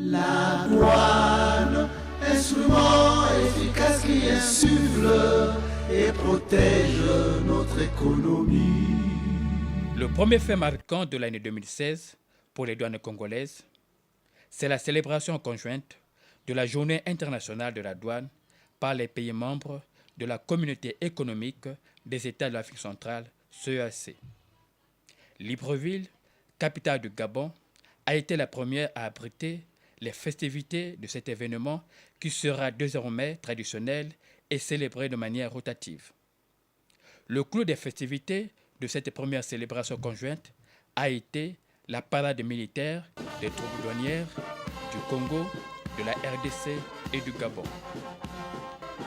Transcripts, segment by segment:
La douane, instrument efficace qui insuffle et protège notre économie. Le premier fait marquant de l'année 2016 pour les douanes congolaises, c'est la célébration conjointe de la Journée internationale de la douane par les pays membres de la Communauté économique des États de l'Afrique centrale, CEAC. Libreville, capitale du Gabon, a été la première à abriter les festivités de cet événement qui sera désormais traditionnel et célébré de manière rotative. Le clou des festivités de cette première célébration conjointe a été la parade militaire des troupes douanières du Congo, de la RDC et du Gabon.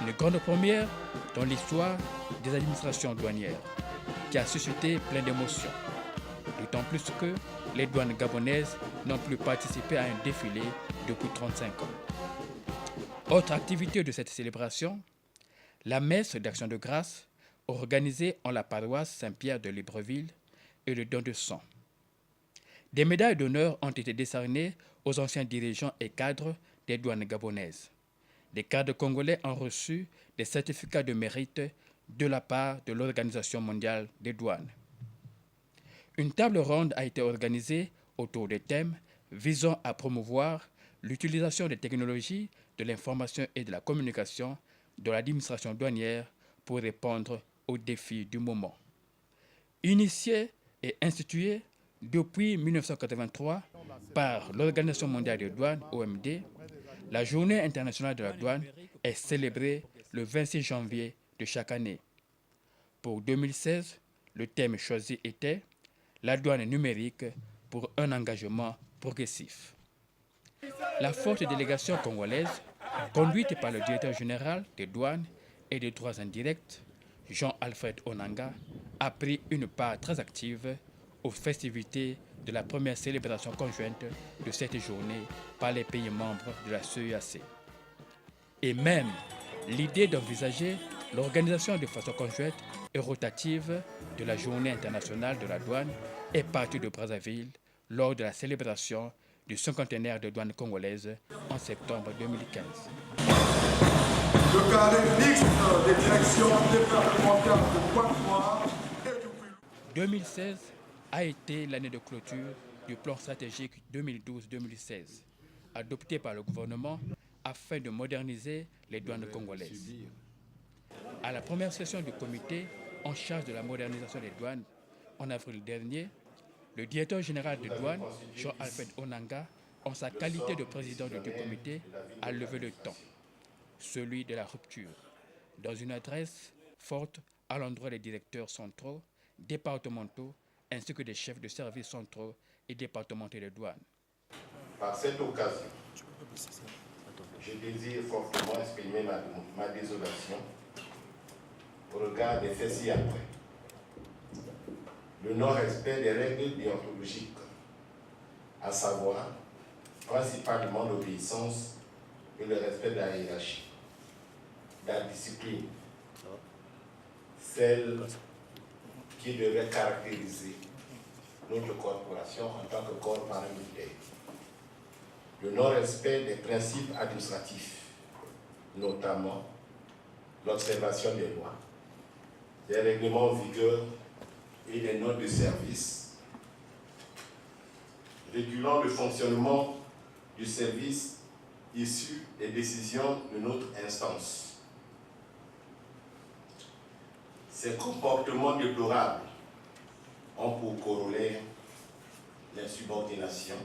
Une grande première dans l'histoire des administrations douanières qui a suscité plein d'émotions, d'autant plus que les douanes gabonaises n'ont plus participé à un défilé depuis 35 ans. Autre activité de cette célébration, la messe d'action de grâce organisée en la paroisse Saint-Pierre de Libreville et le don de sang. Des médailles d'honneur ont été décernées aux anciens dirigeants et cadres des douanes gabonaises. Des cadres congolais ont reçu des certificats de mérite de la part de l'Organisation mondiale des douanes. Une table ronde a été organisée autour des thèmes visant à promouvoir l'utilisation des technologies de l'information et de la communication de l'administration douanière pour répondre aux défis du moment. Initiée et instituée depuis 1983 par l'Organisation mondiale des douanes, OMD, la Journée internationale de la douane est célébrée le 26 janvier de chaque année. Pour 2016, le thème choisi était « La douane numérique pour un engagement progressif ». La forte délégation congolaise, conduite par le directeur général des douanes et des droits indirects, Jean-Alfred Onanga, a pris une part très active aux festivités de la première célébration conjointe de cette journée par les pays membres de la CEAC. Et même l'idée d'envisager l'organisation de façon conjointe et rotative de la Journée internationale de la douane est partie de Brazzaville lors de la célébration du cinquantenaire de douane congolaise en septembre 2015. Le carré mixte des directions départementales de Pointe-Noire et du Puy. 2016 a été l'année de clôture du plan stratégique 2012-2016, adopté par le gouvernement afin de moderniser les douanes congolaises. À la première session du comité en charge de la modernisation des douanes en avril dernier, le directeur général des douanes, Jean-Alfred Onanga, en sa qualité de président du comité, a levé le ton, celui de la rupture, dans une adresse forte à l'endroit des directeurs centraux, départementaux, ainsi que des chefs de services centraux et départementaux de douanes. Par cette occasion, je désire fortement exprimer ma désolation au regard des faits ci-après. Le non-respect des règles déontologiques, à savoir principalement l'obéissance et le respect de la hiérarchie, de la discipline, celle qui devrait caractériser notre corporation en tant que corps paramilitaire. Le non-respect des principes administratifs, notamment l'observation des lois, des règlements en vigueur et des notes de service, régulant le fonctionnement du service issu des décisions de notre instance. Ces comportements déplorables ont pour corollaire l'insubordination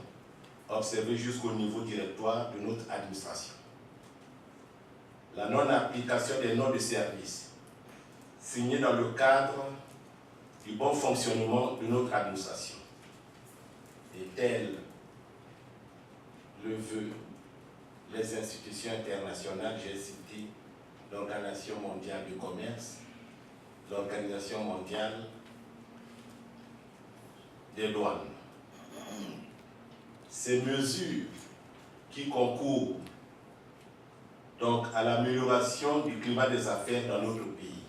observée jusqu'au niveau directoire de notre administration. La non-application des notes de service signées dans le cadre du bon fonctionnement de notre administration. Et tel le veut les institutions internationales, j'ai cité l'Organisation mondiale du commerce, l'Organisation mondiale des douanes. Ces mesures qui concourent donc à l'amélioration du climat des affaires dans notre pays,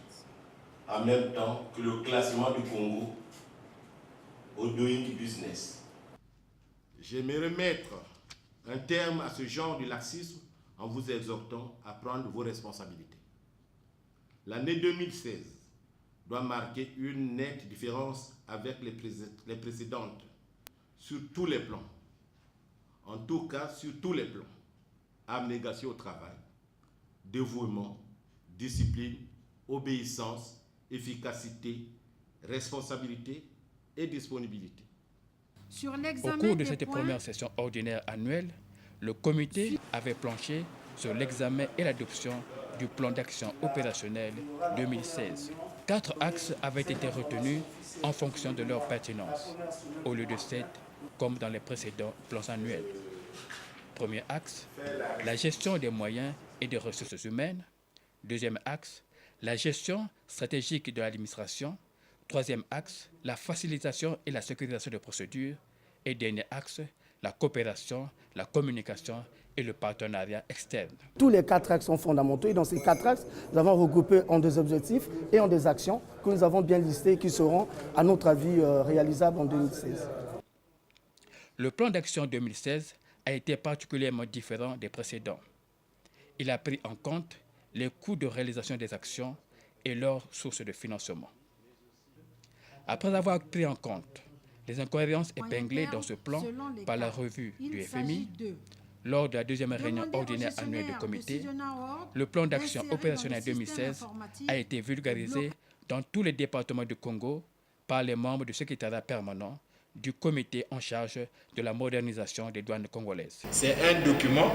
en même temps que le classement du Congo au Doing Business. J'aimerais mettre un terme à ce genre de laxisme en vous exhortant à prendre vos responsabilités. L'année 2016 doit marquer une nette différence avec les précédentes sur tous les plans. En tout cas, sur tous les plans. Abnégation au travail, dévouement, discipline, obéissance, efficacité, responsabilité et disponibilité. Au cours de cette première session ordinaire annuelle, le comité avait planché sur l'examen et l'adoption du plan d'action opérationnel 2016. 4 axes avaient été retenus en fonction de leur pertinence, au lieu de 7 comme dans les précédents plans annuels. Premier axe, la gestion des moyens et des ressources humaines. Deuxième axe, la gestion stratégique de l'administration. Troisième axe, la facilitation et la sécurisation des procédures. Et dernier axe, la coopération, la communication et le partenariat externe. Tous les 4 axes sont fondamentaux et dans ces 4 axes, nous avons regroupé en des objectifs et en des actions que nous avons bien listées et qui seront, à notre avis, réalisables en 2016. Le plan d'action 2016 a été particulièrement différent des précédents. Il a pris en compte les coûts de réalisation des actions et leurs sources de financement. Après avoir pris en compte les incohérences épinglées dans ce plan par la revue du FMI, lors de la deuxième réunion ordinaire annuelle du comité, le plan d'action opérationnel 2016 a été vulgarisé dans tous les départements du Congo par les membres du secrétariat permanent du comité en charge de la modernisation des douanes congolaises. C'est un document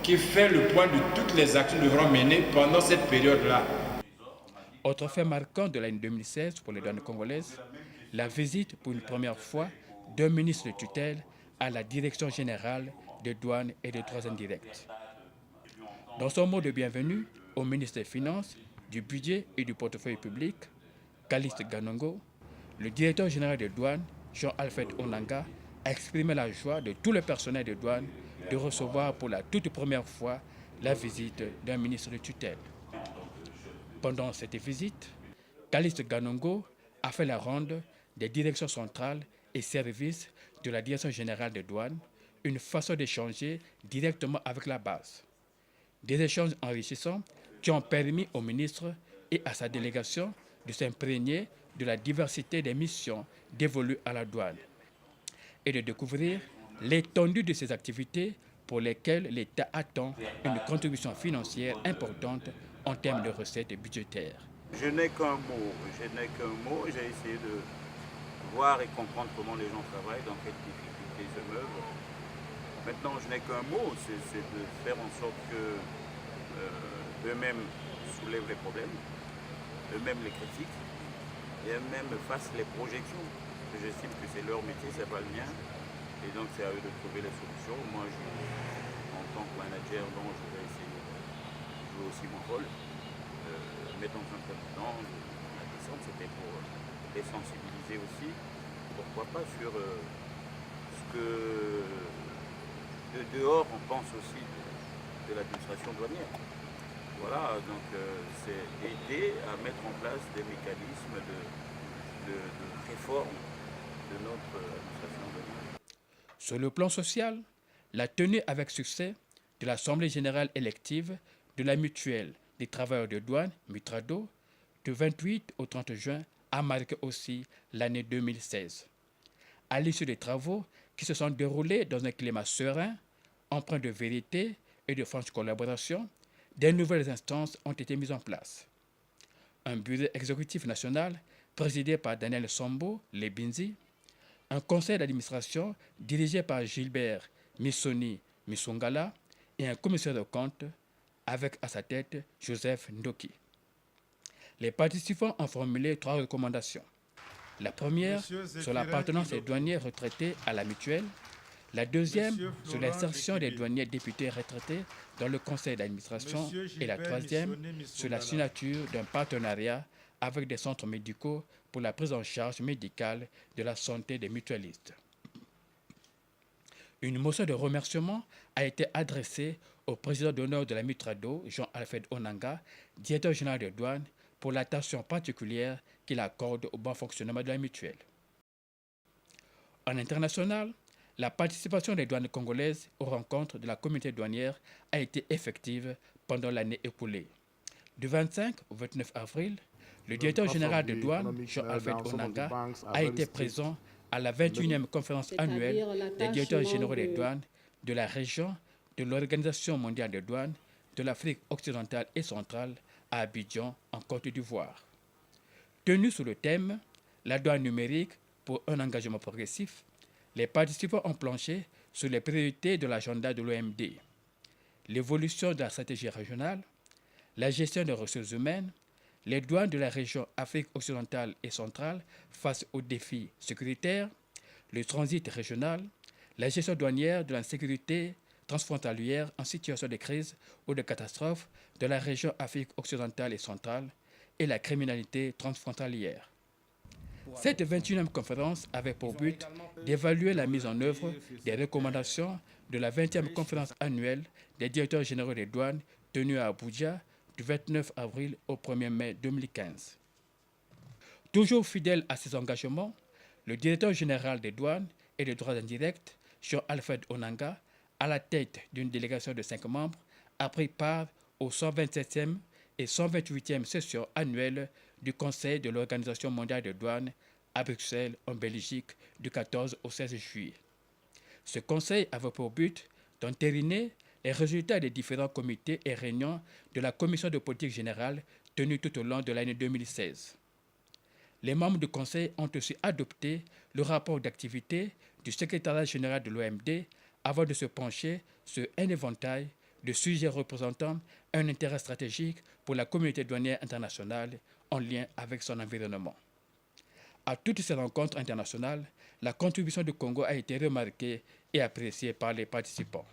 qui fait le point de toutes les actions que nous devrons mener pendant cette période-là. Autre fait marquant de l'année 2016 pour les douanes congolaises, la visite pour une première fois d'un ministre de tutelle à la Direction générale des douanes et des droits indirects. Dans son mot de bienvenue au ministre des Finances, du Budget et du Portefeuille public, Calixte Ganongo, le directeur général des douanes, Jean-Alfred Onanga, a exprimé la joie de tout le personnel de douane de recevoir pour la toute première fois la visite d'un ministre de tutelle. Pendant cette visite, Calixte Ganongo a fait la ronde des directions centrales et services de la Direction générale des douanes, une façon d'échanger directement avec la base. Des échanges enrichissants qui ont permis au ministre et à sa délégation de s'imprégner de la diversité des missions dévolues à la douane et de découvrir l'étendue de ces activités pour lesquelles l'État attend une contribution financière importante en termes de recettes budgétaires. Je n'ai qu'un mot, j'ai essayé de voir et comprendre comment les gens travaillent, dans quelles difficultés ils se meuvent. Maintenant, je n'ai qu'un mot, c'est de faire en sorte que eux-mêmes soulèvent les problèmes, eux-mêmes les critiquent, et eux-mêmes fassent les projections. J'estime que c'est leur métier, c'est pas le mien, et donc c'est à eux de trouver les solutions. Moi, en tant que manager, donc, je vais essayer de jouer aussi mon rôle. Mais dans un premier temps, la descente, c'était pour les sensibiliser aussi, pourquoi pas sur ce que de dehors on pense aussi de l'administration douanière. Voilà, donc c'est aider à mettre en place des mécanismes de réforme de notre administration douanière. Sur le plan social, la tenue avec succès de l'Assemblée générale élective de la mutuelle des travailleurs de douane, Mutrado, du 28 au 30 juin, a marqué aussi l'année 2016. À l'issue des travaux qui se sont déroulés dans un climat serein, empreint de vérité et de franche collaboration, des nouvelles instances ont été mises en place. Un bureau exécutif national présidé par Daniel Sombo Lebinzi, un conseil d'administration dirigé par Gilbert Missoni Missongala et un commissaire de compte avec à sa tête Joseph Ndoki. Les participants ont formulé 3 recommandations. La première sur l'appartenance des douaniers retraités à la mutuelle. La deuxième sur l'insertion des douaniers députés retraités dans le conseil d'administration. Et la troisième sur la signature d'un partenariat avec des centres médicaux pour la prise en charge médicale de la santé des mutualistes. Une motion de remerciement a été adressée au président d'honneur de la Mutrado, Jean-Alfred Onanga, directeur général de douane, pour l'attention particulière qu'il accorde au bon fonctionnement de la mutuelle. En international, La participation des douanes congolaises aux rencontres de la communauté douanière a été effective pendant l'année écoulée. Du 25 au 29 avril, le directeur général de douane, Jean-Alfred Onanga, a été présent à la 21e conférence annuelle des directeurs généraux des douanes de la région de l'Organisation mondiale des douanes de l'Afrique occidentale et centrale à Abidjan, en Côte d'Ivoire. Tenu sous le thème « La douane numérique pour un engagement progressif », les participants ont planché sur les priorités de l'agenda de l'OMD, l'évolution de la stratégie régionale, la gestion des ressources humaines, les douanes de la région Afrique occidentale et centrale face aux défis sécuritaires, le transit régional, la gestion douanière de la sécurité transfrontalière en situation de crise ou de catastrophe de la région Afrique occidentale et centrale et la criminalité transfrontalière. Cette 21e conférence avait pour but d'évaluer la mise en œuvre des recommandations de la 20e conférence annuelle des directeurs généraux des douanes tenue à Abuja du 29 avril au 1er mai 2015. Toujours fidèle à ses engagements, le directeur général des douanes et des droits indirects, Jean-Alfred Onanga, à la tête d'une délégation de 5 membres, a pris part aux 127e et 128e sessions annuelles du Conseil de l'Organisation mondiale des douanes à Bruxelles, en Belgique, du 14 au 16 juillet. Ce conseil avait pour but d'entériner les résultats des différents comités et réunions de la Commission de politique générale tenue tout au long de l'année 2016. Les membres du Conseil ont aussi adopté le rapport d'activité du secrétariat général de l'OMD avant de se pencher sur un éventail de sujets représentant un intérêt stratégique pour la communauté douanière internationale en lien avec son environnement. À toutes ces rencontres internationales, la contribution du Congo a été remarquée et appréciée par les participants.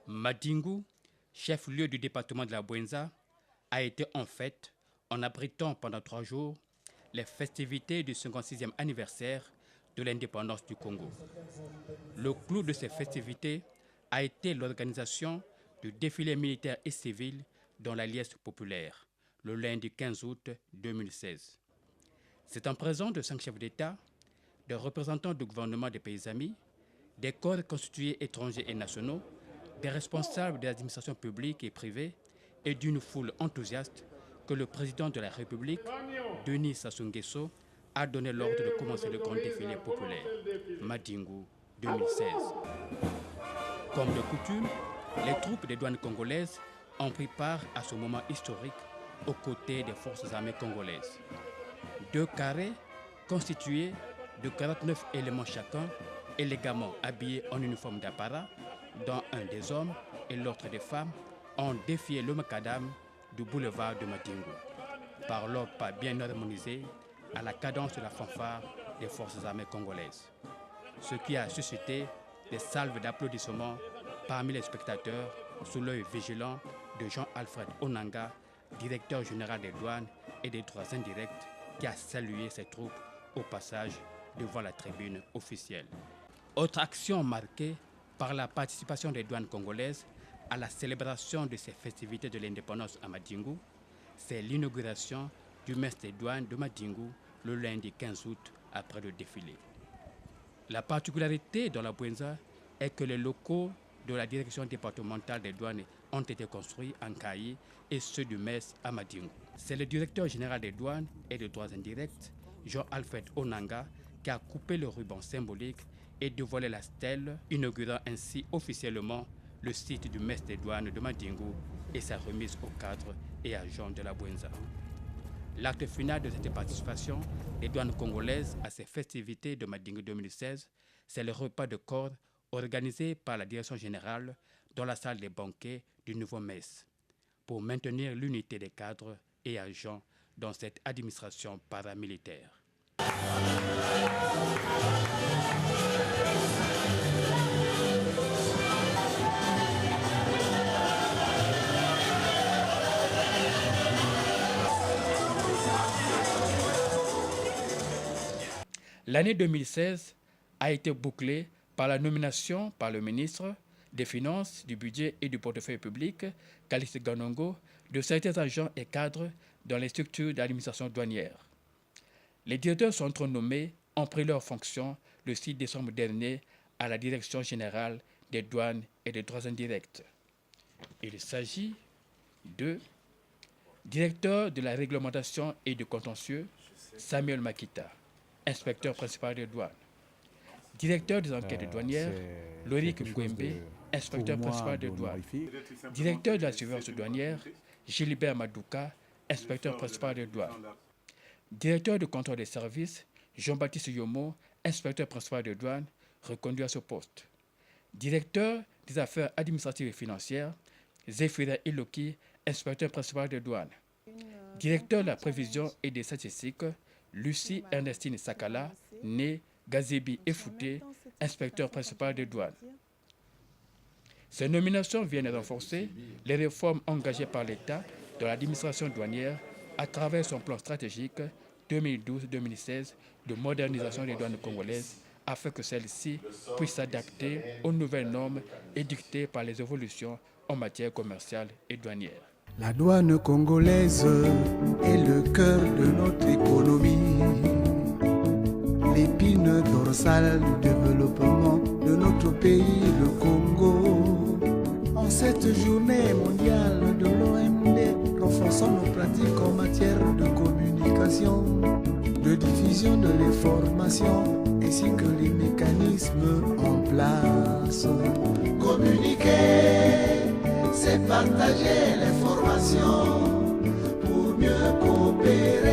Madingu, chef-lieu du département de la Bouenza, a été en fête en abritant pendant 3 jours les festivités du 56e anniversaire de l'indépendance du Congo. Le clou de ces festivités a été l'organisation du défilé militaire et civil dans la liesse populaire, le lundi 15 août 2016. C'est en présence de 5 chefs d'État, des représentants du gouvernement des pays amis, des corps constitués étrangers et nationaux, des responsables de l'administration publique et privée et d'une foule enthousiaste que le président de la République, Denis Sassou Nguesso, a donné l'ordre de commencer le grand défilé populaire, Madingu 2016. Comme de coutume, les troupes des douanes congolaises ont pris part à ce moment historique aux côtés des forces armées congolaises. 2 carrés constitués de 49 éléments chacun, élégamment habillés en uniforme d'apparat, dont un des hommes et l'autre des femmes, ont défié le macadam du boulevard de Madingu, par leur pas bien harmonisé à la cadence de la fanfare des forces armées congolaises, ce qui a suscité des salves d'applaudissements parmi les spectateurs sous l'œil vigilant de Jean-Alfred Onanga, directeur général des douanes et des droits indirects, qui a salué ses troupes au passage devant la tribune officielle. Autre action marquée par la participation des douanes congolaises à la célébration de ces festivités de l'indépendance à Madingu, c'est l'inauguration du mess des douanes de Madingu le lundi 15 août après le défilé. La particularité dans la Bouenza est que les locaux de la direction départementale des douanes ont été construits en Kayi et ceux du mess à Madingu. C'est le directeur général des douanes et des droits indirects, Jean-Alfred Onanga, qui a coupé le ruban symbolique et dévoilé la stèle, inaugurant ainsi officiellement le site du mess des douanes de Madingu et sa remise aux cadres et agents de la Bouenza. L'acte final de cette participation des douanes congolaises à ces festivités de Madingu 2016, c'est le repas de corps organisé par la direction générale dans la salle des banquets du nouveau mess, pour maintenir l'unité des cadres et agents dans cette administration paramilitaire. L'année 2016 a été bouclée par la nomination par le ministre des Finances, du Budget et du Portefeuille public, Calixte Ganongo, de certains agents et cadres dans les structures d'administration douanière. Les directeurs centraux nommés ont pris leurs fonctions le 6 décembre dernier à la Direction générale des douanes et des droits indirects. Il s'agit de directeur de la réglementation et du contentieux, Samuel Makita, inspecteur principal des douanes. Directeur des enquêtes douanières, Loïc Ngwembe, inspecteur principal des douanes. Directeur de la surveillance douanière, Gilbert Madouka, inspecteur principal des douanes. Directeur du contrôle des services, Jean-Baptiste Yomo, inspecteur principal des douanes, reconduit à ce poste. Directeur des affaires administratives et financières, Zéphira Iloki, inspecteur principal des douanes. Directeur de la prévision et des statistiques, Lucie Ernestine Sakala, née Gazebi Efouté, inspecteur principal des douanes. Ces nominations viennent renforcer les réformes engagées par l'État dans l'administration douanière à travers son plan stratégique 2012-2016 de modernisation des douanes congolaises afin que celles-ci puissent s'adapter aux nouvelles normes édictées par les évolutions en matière commerciale et douanière. La douane congolaise est le cœur de notre économie, l'épine dorsale du développement de notre pays, le Congo. En cette journée mondiale de l'OMD, renforçons nos pratiques en matière de communication, de diffusion de l'information, ainsi que les mécanismes en place. Communiquer, c'est partager l'information pour mieux coopérer.